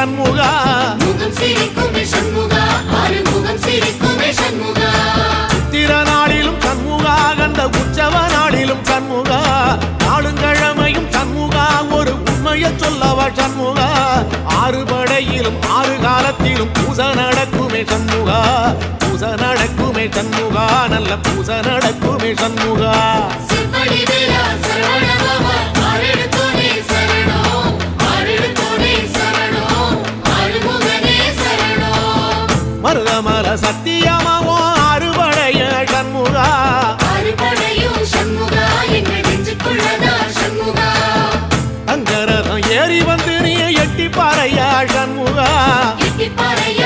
சண்முகா முகம் சிரிக்குமே சண்முகா ஆறுமுகம் சிரிக்குமே சண்முகா சித்திர நாளிலும் சண்முகா கந்த உற்சவ நாளிலும் சண்முகா நாடுங்கிழமையும் சண்முகா ஒரு உண்மையை சொல்லவா சண்முகா ஆறு படையிலும் ஆறு காலத்திலும் பூச நடக்குமே சண்முகா பூச நடக்குமே சண்முகா நல்ல பூச நடக்குமே சண்முகா சிவடி வேலா சரவணபவா ஆரெடுத்தோனே சரணம் ஆரெடுத்தோனே சரணம் ஆறுமுகனே சரணம் மருதமல சத்தியமாவோ அறுபடைய சண்முகா அறுபடையும் சண்முகா எங்க நெஞ்சுக்குள்ளதா சண்முகா அங்கரதம் ஏறி வந்து நீ எட்டி பாறையா சண்முகா எட்டி பாறையா